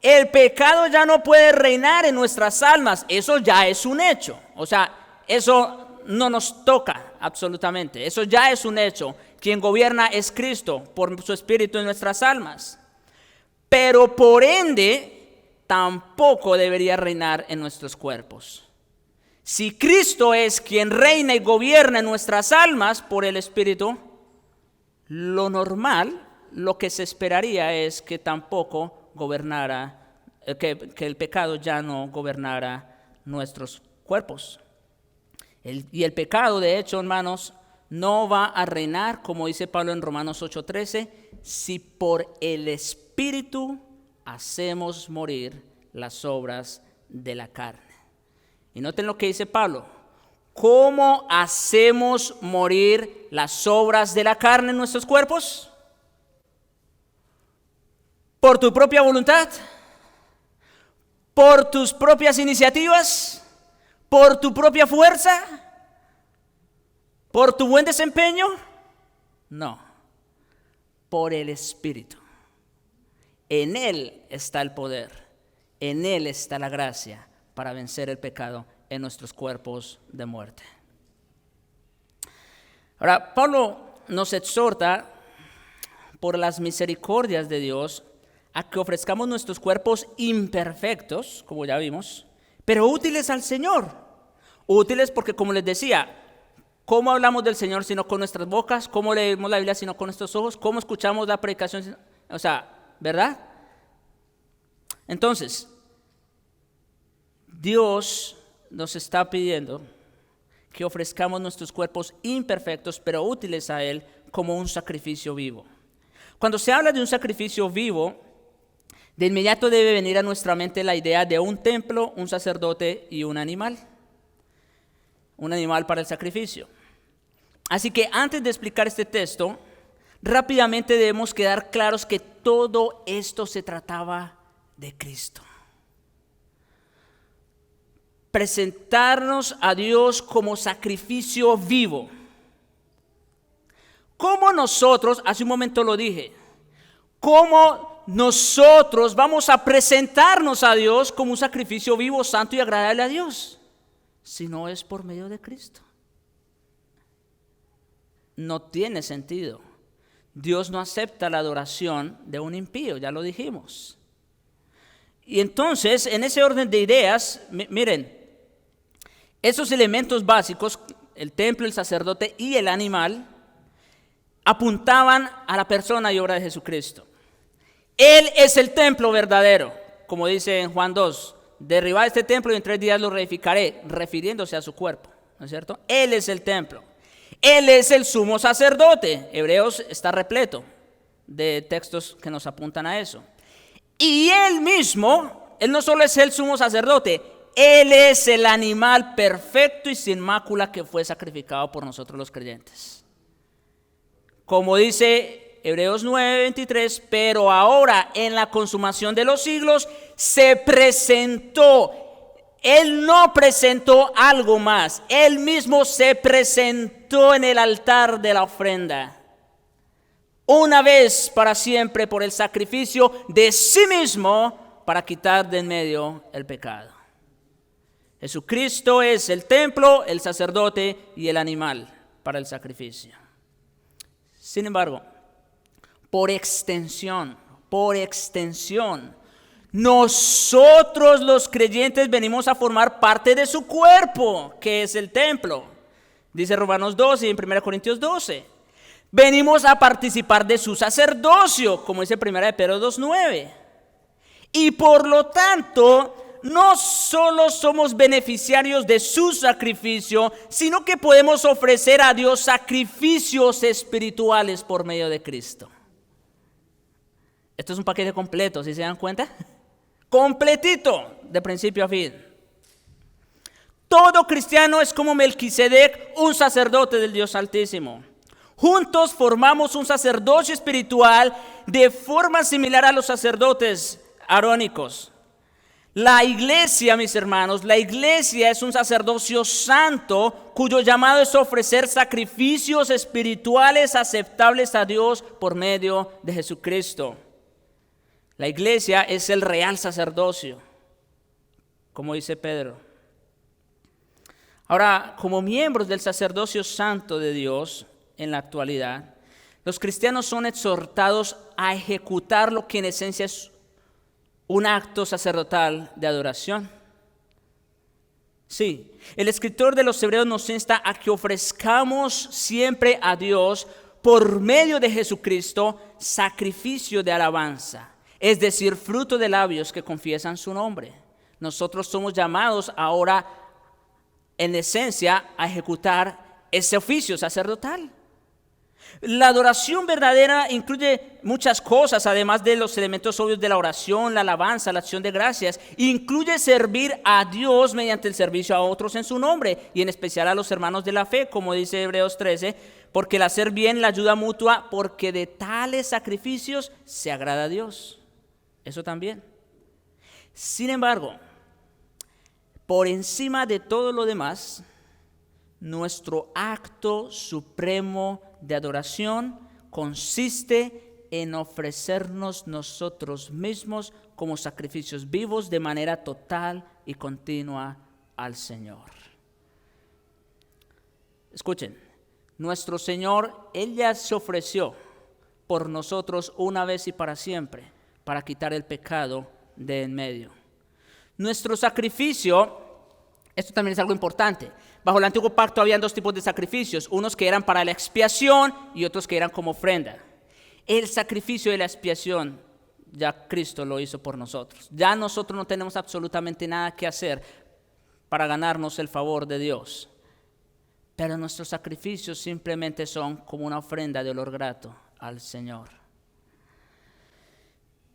el pecado ya no puede reinar en nuestras almas. Eso ya es un hecho. O sea, eso no nos toca absolutamente. Eso ya es un hecho. Quien gobierna es Cristo por su Espíritu en nuestras almas. Pero por ende, tampoco debería reinar en nuestros cuerpos. Si Cristo es quien reina y gobierna en nuestras almas por el Espíritu, lo normal, lo que se esperaría es que tampoco gobernara, que el pecado ya no gobernara nuestros cuerpos. Y el pecado, de hecho, hermanos, no va a reinar, como dice Pablo en Romanos 8:13, si por el Espíritu hacemos morir las obras de la carne. Y noten lo que dice Pablo. ¿Cómo hacemos morir las obras de la carne en nuestros cuerpos? ¿Por tu propia voluntad? ¿Por tus propias iniciativas? ¿Por tu propia fuerza? ¿Por tu buen desempeño? No, por el Espíritu. En Él está el poder, en Él está la gracia para vencer el pecado en nuestros cuerpos de muerte. Ahora, Pablo nos exhorta por las misericordias de Dios a que ofrezcamos nuestros cuerpos imperfectos, como ya vimos, pero útiles al Señor. Útiles porque, como les decía, ¿cómo hablamos del Señor sino con nuestras bocas? ¿Cómo leemos la Biblia sino con nuestros ojos? ¿Cómo escuchamos la predicación? O sea, ¿verdad? Entonces, Dios nos está pidiendo que ofrezcamos nuestros cuerpos imperfectos, pero útiles a Él como un sacrificio vivo. Cuando se habla de un sacrificio vivo, de inmediato debe venir a nuestra mente la idea de un templo, un sacerdote y un animal. Un animal para el sacrificio. Así que antes de explicar este texto, rápidamente debemos quedar claros que todo esto se trataba de Cristo. Presentarnos a Dios como sacrificio vivo. Como nosotros, hace un momento lo dije, cómo nosotros vamos a presentarnos a Dios como un sacrificio vivo, santo y agradable a Dios, si no es por medio de Cristo. No tiene sentido. Dios no acepta la adoración de un impío, ya lo dijimos. Y entonces, en ese orden de ideas, miren, esos elementos básicos, el templo, el sacerdote y el animal, apuntaban a la persona y obra de Jesucristo. Él es el templo verdadero, como dice en Juan 2, derribad este templo y en 3 días lo reedificaré, refiriéndose a su cuerpo, ¿no es cierto? Él es el templo. Él es el sumo sacerdote. Hebreos está repleto de textos que nos apuntan a eso. Y Él mismo, Él no solo es el sumo sacerdote, Él es el animal perfecto y sin mácula que fue sacrificado por nosotros los creyentes. Como dice Hebreos 9:23, pero ahora en la consumación de los siglos se presentó. Él no presentó algo más. Él mismo se presentó en el altar de la ofrenda. Una vez para siempre por el sacrificio de sí mismo para quitar de en medio el pecado. Jesucristo es el templo, el sacerdote y el animal para el sacrificio. Sin embargo, por extensión, nosotros los creyentes venimos a formar parte de su cuerpo, que es el templo. Dice Romanos 12 y en 1 Corintios 12. Venimos a participar de su sacerdocio, como dice 1 de Pedro 2:9. Y por lo tanto, no solo somos beneficiarios de su sacrificio, sino que podemos ofrecer a Dios sacrificios espirituales por medio de Cristo. Esto es un paquete completo, ¿sí se dan cuenta? Completito, de principio a fin. Todo cristiano es como Melquisedec, un sacerdote del Dios Altísimo. Juntos formamos un sacerdocio espiritual de forma similar a los sacerdotes arónicos. La iglesia, mis hermanos, la iglesia es un sacerdocio santo cuyo llamado es ofrecer sacrificios espirituales aceptables a Dios por medio de Jesucristo. La iglesia es el real sacerdocio, como dice Pedro. Ahora, como miembros del sacerdocio santo de Dios en la actualidad, los cristianos son exhortados a ejecutar lo que en esencia es un acto sacerdotal de adoración. Sí, el escritor de los Hebreos nos insta a que ofrezcamos siempre a Dios por medio de Jesucristo sacrificio de alabanza. Es decir, fruto de labios que confiesan su nombre. Nosotros somos llamados ahora, en esencia, a ejecutar ese oficio sacerdotal. La adoración verdadera incluye muchas cosas, además de los elementos obvios de la oración, la alabanza, la acción de gracias. Incluye servir a Dios mediante el servicio a otros en su nombre, y en especial a los hermanos de la fe, como dice Hebreos 13, porque el hacer bien, la ayuda mutua, porque de tales sacrificios se agrada a Dios. Eso también. Sin embargo, por encima de todo lo demás, nuestro acto supremo de adoración consiste en ofrecernos nosotros mismos como sacrificios vivos de manera total y continua al Señor. Escuchen, nuestro Señor, Él ya se ofreció por nosotros una vez y para siempre, para quitar el pecado de en medio. Nuestro sacrificio, esto también es algo importante. Bajo el antiguo pacto habían dos tipos de sacrificios, unos que eran para la expiación y otros que eran como ofrenda. El sacrificio de la expiación, ya Cristo lo hizo por nosotros. Ya nosotros no tenemos absolutamente nada que hacer para ganarnos el favor de Dios. Pero nuestros sacrificios simplemente son como una ofrenda de olor grato al Señor.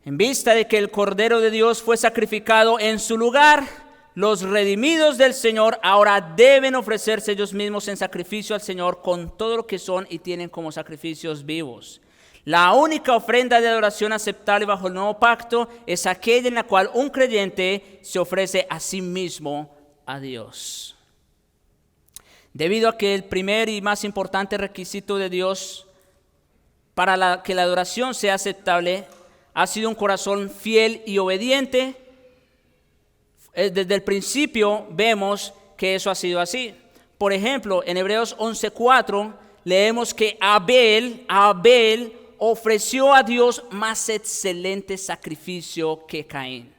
En vista de que el Cordero de Dios fue sacrificado en su lugar, los redimidos del Señor ahora deben ofrecerse ellos mismos en sacrificio al Señor con todo lo que son y tienen como sacrificios vivos. La única ofrenda de adoración aceptable bajo el nuevo pacto es aquella en la cual un creyente se ofrece a sí mismo a Dios. Debido a que el primer y más importante requisito de Dios para que la adoración sea aceptable ha sido un corazón fiel y obediente, desde el principio vemos que eso ha sido así. Por ejemplo, en Hebreos 11:4 leemos que Abel ofreció a Dios más excelente sacrificio que Caín.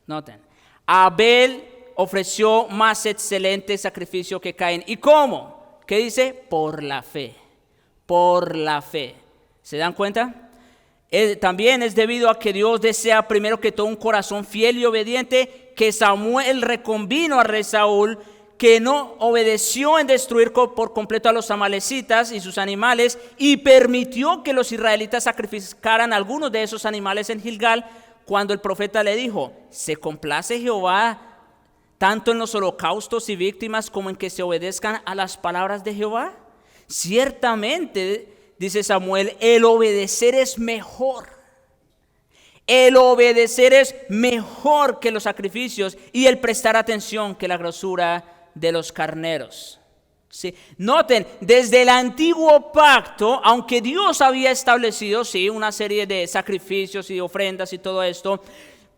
Noten, Abel ofreció más excelente sacrificio que Caín. ¿Y cómo? ¿Qué dice? Por la fe. Por la fe. ¿Se dan cuenta? También es debido a que Dios desea primero que todo un corazón fiel y obediente, que Samuel reconvino a rey Saúl, que no obedeció en destruir por completo a los amalecitas y sus animales, y permitió que los israelitas sacrificaran algunos de esos animales en Gilgal, cuando el profeta le dijo: ¿se complace Jehová tanto en los holocaustos y víctimas como en que se obedezcan a las palabras de Jehová? Ciertamente, dice Samuel, el obedecer es mejor. El obedecer es mejor que los sacrificios y el prestar atención que la grosura de los carneros. Sí. Noten, desde el antiguo pacto, aunque Dios había establecido, sí, una serie de sacrificios y ofrendas y todo esto,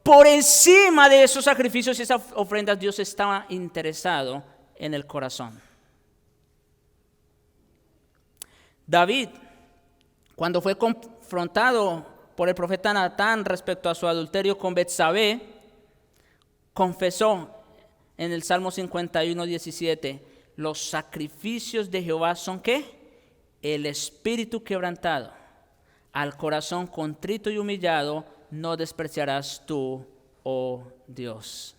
por encima de esos sacrificios y esas ofrendas, Dios estaba interesado en el corazón. David, cuando fue confrontado por el profeta Natán respecto a su adulterio con Betsabé, confesó en el Salmo 51:17, los sacrificios de Jehová son ¿qué? El espíritu quebrantado, al corazón contrito y humillado no despreciarás tú, oh Dios.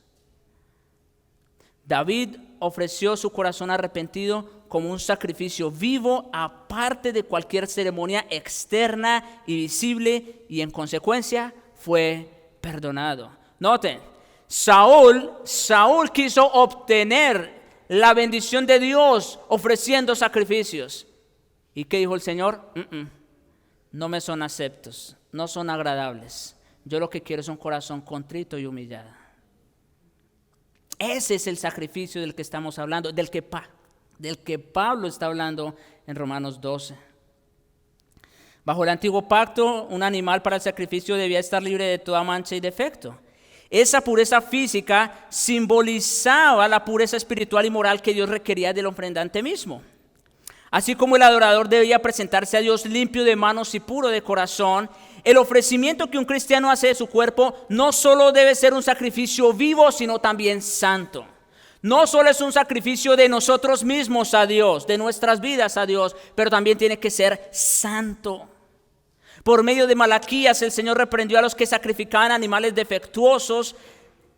David ofreció su corazón arrepentido como un sacrificio vivo, aparte de cualquier ceremonia externa y visible, y en consecuencia fue perdonado. Noten, Saúl quiso obtener la bendición de Dios ofreciendo sacrificios. ¿Y qué dijo el Señor? No me son aceptos, no son agradables. Yo lo que quiero es un corazón contrito y humillado. Ese es el sacrificio del que estamos hablando, del que Pablo está hablando en Romanos 12. Bajo el antiguo pacto, un animal para el sacrificio debía estar libre de toda mancha y defecto. Esa pureza física simbolizaba la pureza espiritual y moral que Dios requería del ofrendante mismo. Así como el adorador debía presentarse a Dios limpio de manos y puro de corazón, el ofrecimiento que un cristiano hace de su cuerpo no solo debe ser un sacrificio vivo, sino también santo. No solo es un sacrificio de nosotros mismos a Dios, de nuestras vidas a Dios, pero también tiene que ser santo. Por medio de Malaquías, el Señor reprendió a los que sacrificaban animales defectuosos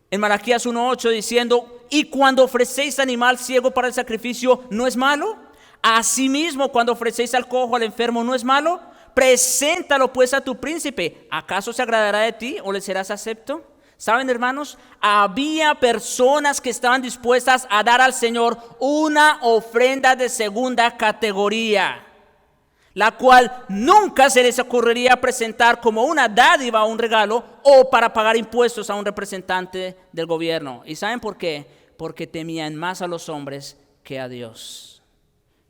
en Malaquías 1:8 diciendo, y cuando ofrecéis animal ciego para el sacrificio, ¿no es malo? Asimismo, cuando ofrecéis al cojo, al enfermo, ¿no es malo? Preséntalo pues a tu príncipe. ¿Acaso se agradará de ti o le serás acepto? ¿Saben, hermanos? Había personas que estaban dispuestas a dar al Señor una ofrenda de segunda categoría, la cual nunca se les ocurriría presentar como una dádiva o un regalo o para pagar impuestos a un representante del gobierno. ¿Y saben por qué? Porque temían más a los hombres que a Dios.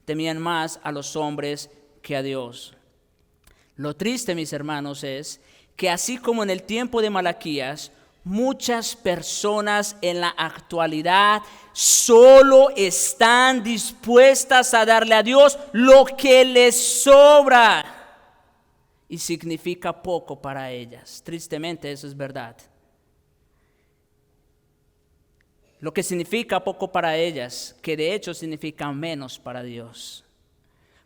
Temían más a los hombres que a Dios. Lo triste, mis hermanos, es que así como en el tiempo de Malaquías, muchas personas en la actualidad solo están dispuestas a darle a Dios lo que les sobra y significa poco para ellas. Tristemente, eso es verdad. Lo que significa poco para ellas, que de hecho significa menos para Dios,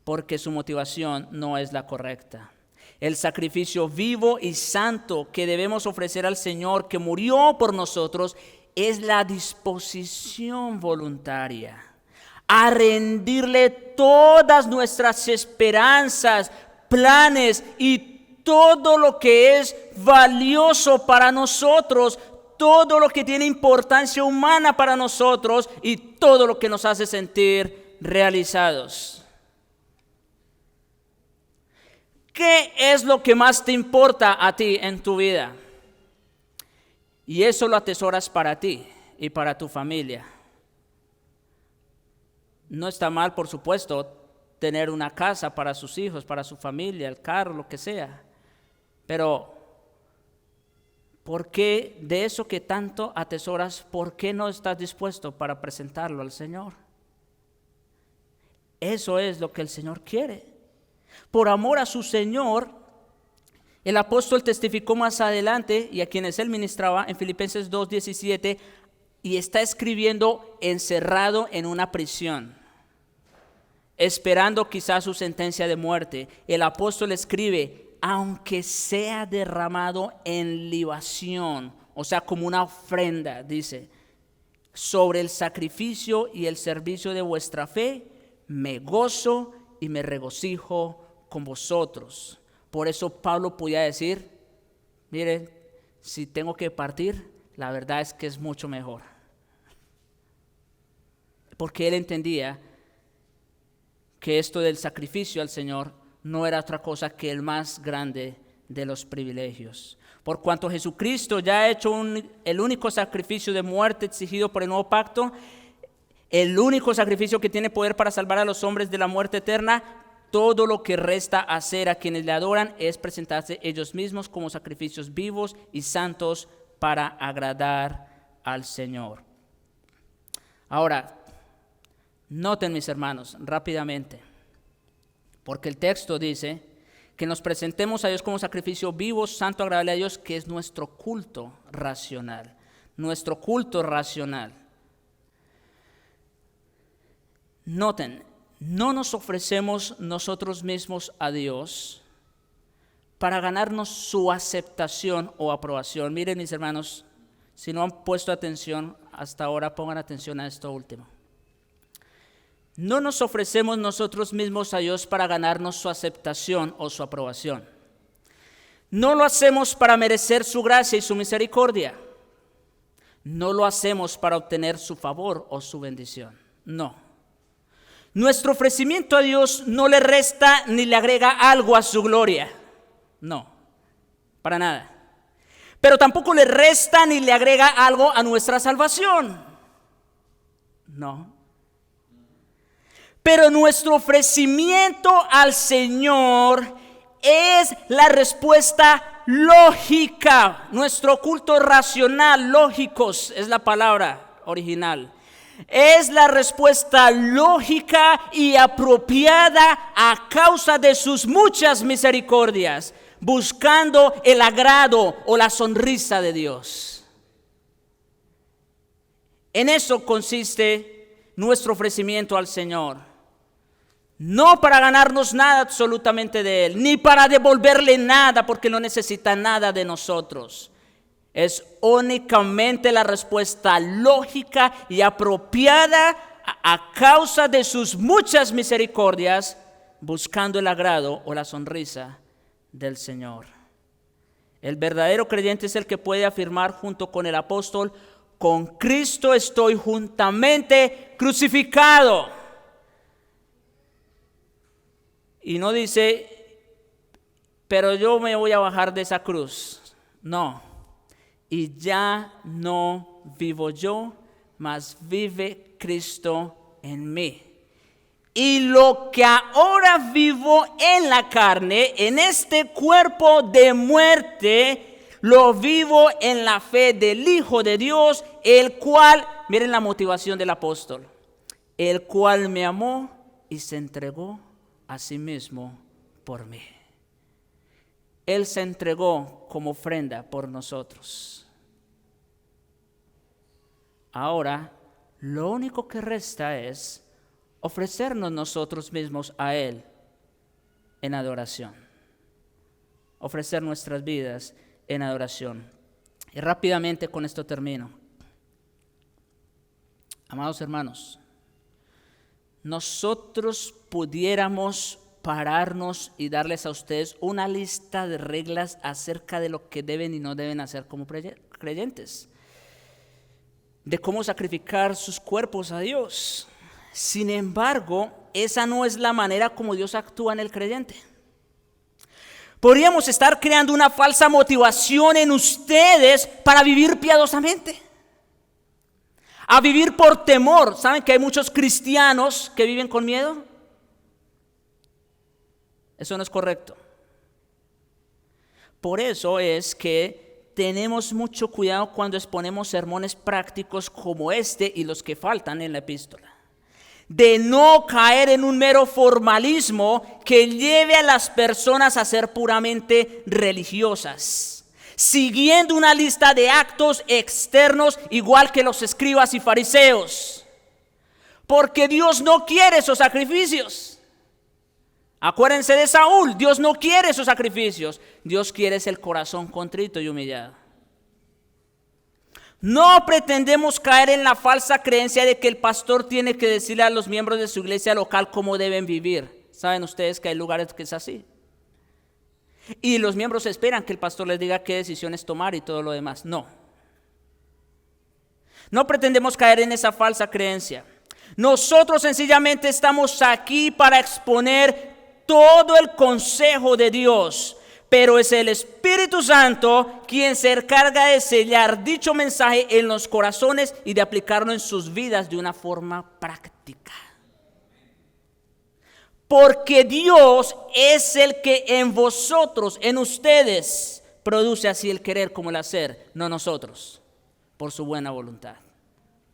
porque su motivación no es la correcta. El sacrificio vivo y santo que debemos ofrecer al Señor que murió por nosotros es la disposición voluntaria a rendirle todas nuestras esperanzas, planes y todo lo que es valioso para nosotros, todo lo que tiene importancia humana para nosotros y todo lo que nos hace sentir realizados. ¿Qué es lo que más te importa a ti en tu vida? Y eso lo atesoras para ti y para tu familia. No está mal, por supuesto, tener una casa para sus hijos, para su familia, el carro, lo que sea. Pero, ¿por qué de eso que tanto atesoras, por qué no estás dispuesto para presentarlo al Señor? Eso es lo que el Señor quiere. Por amor a su Señor, el apóstol testificó más adelante, y a quienes él ministraba en Filipenses 2:17, y está escribiendo encerrado en una prisión, esperando quizás su sentencia de muerte. El apóstol escribe, aunque sea derramado en libación, o sea, como una ofrenda, dice, sobre el sacrificio y el servicio de vuestra fe, me gozo y me regocijo con vosotros. Por eso Pablo podía decir, mire, si tengo que partir, la verdad es que es mucho mejor. porque él entendía que esto del sacrificio al Señor no era otra cosa que el más grande de los privilegios. Por cuanto Jesucristo ya ha hecho el único sacrificio de muerte exigido por el nuevo pacto, el único sacrificio que tiene poder para salvar a los hombres de la muerte eterna, todo lo que resta hacer a quienes le adoran es presentarse ellos mismos como sacrificios vivos y santos para agradar al Señor. Ahora, noten, mis hermanos, rápidamente, porque el texto dice que nos presentemos a Dios como sacrificio vivo, santo, agradable a Dios, que es nuestro culto racional. Nuestro culto racional. Noten, no nos ofrecemos nosotros mismos a Dios para ganarnos su aceptación o aprobación. Miren, mis hermanos, si no han puesto atención hasta ahora, pongan atención a esto último. No nos ofrecemos nosotros mismos a Dios para ganarnos su aceptación o su aprobación. No lo hacemos para merecer su gracia y su misericordia. No lo hacemos para obtener su favor o su bendición. No. Nuestro ofrecimiento a Dios no le resta ni le agrega algo a su gloria. No, para nada. Pero tampoco le resta ni le agrega algo a nuestra salvación. No. Pero nuestro ofrecimiento al Señor es la respuesta lógica. Nuestro culto racional, lógicos es la palabra original. Es la respuesta lógica y apropiada a causa de sus muchas misericordias, buscando el agrado o la sonrisa de Dios. En eso consiste nuestro ofrecimiento al Señor. No para ganarnos nada absolutamente de Él, ni para devolverle nada porque no necesita nada de nosotros. Es únicamente la respuesta lógica y apropiada a causa de sus muchas misericordias, buscando el agrado o la sonrisa del Señor. El verdadero creyente es el que puede afirmar junto con el apóstol: con Cristo estoy juntamente crucificado. Y no dice, pero yo me voy a bajar de esa cruz. No. Y ya no vivo yo, mas vive Cristo en mí. Y lo que ahora vivo en la carne, en este cuerpo de muerte, lo vivo en la fe del Hijo de Dios, el cual, miren la motivación del apóstol, el cual me amó y se entregó a sí mismo por mí. Él se entregó como ofrenda por nosotros. Ahora, lo único que resta es ofrecernos nosotros mismos a Él en adoración. Ofrecer nuestras vidas en adoración. Y rápidamente con esto termino. Amados hermanos, nosotros pudiéramos pararnos y darles a ustedes una lista de reglas acerca de lo que deben y no deben hacer como creyentes, de cómo sacrificar sus cuerpos a Dios. Sin embargo, esa no es la manera como Dios actúa en el creyente. Podríamos estar creando una falsa motivación en ustedes para vivir piadosamente, a vivir por temor. ¿Saben que hay muchos cristianos que viven con miedo? Eso no es correcto. Por eso es que tenemos mucho cuidado cuando exponemos sermones prácticos como este y los que faltan en la epístola, de no caer en un mero formalismo que lleve a las personas a ser puramente religiosas, siguiendo una lista de actos externos igual que los escribas y fariseos, porque Dios no quiere esos sacrificios. Acuérdense de Saúl, Dios no quiere esos sacrificios, Dios quiere el corazón contrito y humillado. No pretendemos caer en la falsa creencia de que el pastor tiene que decirle a los miembros de su iglesia local cómo deben vivir. Saben ustedes que hay lugares que es así. Y los miembros esperan que el pastor les diga qué decisiones tomar y todo lo demás. No. No pretendemos caer en esa falsa creencia. Nosotros sencillamente estamos aquí para exponer todo el consejo de Dios, pero es el Espíritu Santo quien se encarga de sellar dicho mensaje en los corazones y de aplicarlo en sus vidas de una forma práctica. Porque Dios es el que en vosotros, en ustedes, produce así el querer como el hacer, no nosotros, por su buena voluntad.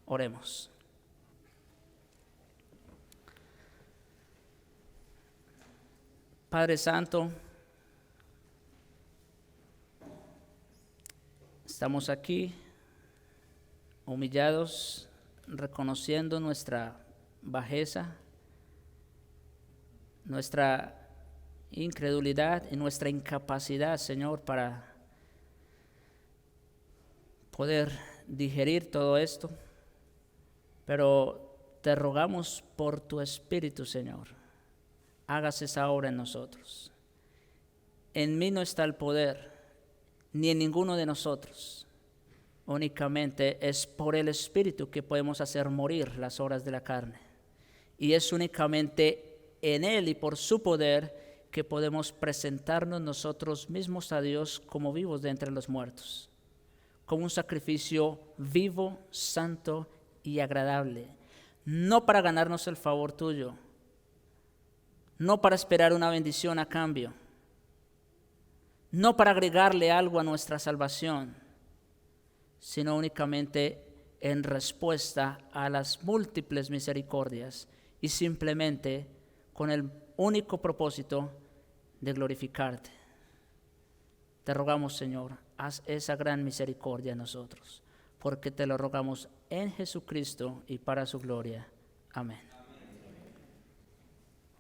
Oremos. Padre Santo, estamos aquí humillados, reconociendo nuestra bajeza, nuestra incredulidad y nuestra incapacidad, Señor, para poder digerir todo esto. Pero te rogamos por tu Espíritu, Señor, hagas esa obra en nosotros. En mí no está el poder, ni en ninguno de nosotros. Únicamente es por el Espíritu que podemos hacer morir las obras de la carne. Y es únicamente en Él y por su poder que podemos presentarnos nosotros mismos a Dios como vivos de entre los muertos, como un sacrificio vivo, santo y agradable, no para ganarnos el favor tuyo, no para esperar una bendición a cambio, no para agregarle algo a nuestra salvación, sino únicamente en respuesta a las múltiples misericordias y simplemente con el único propósito de glorificarte. Te rogamos, Señor, haz esa gran misericordia en nosotros, porque te lo rogamos en Jesucristo y para su gloria. Amén.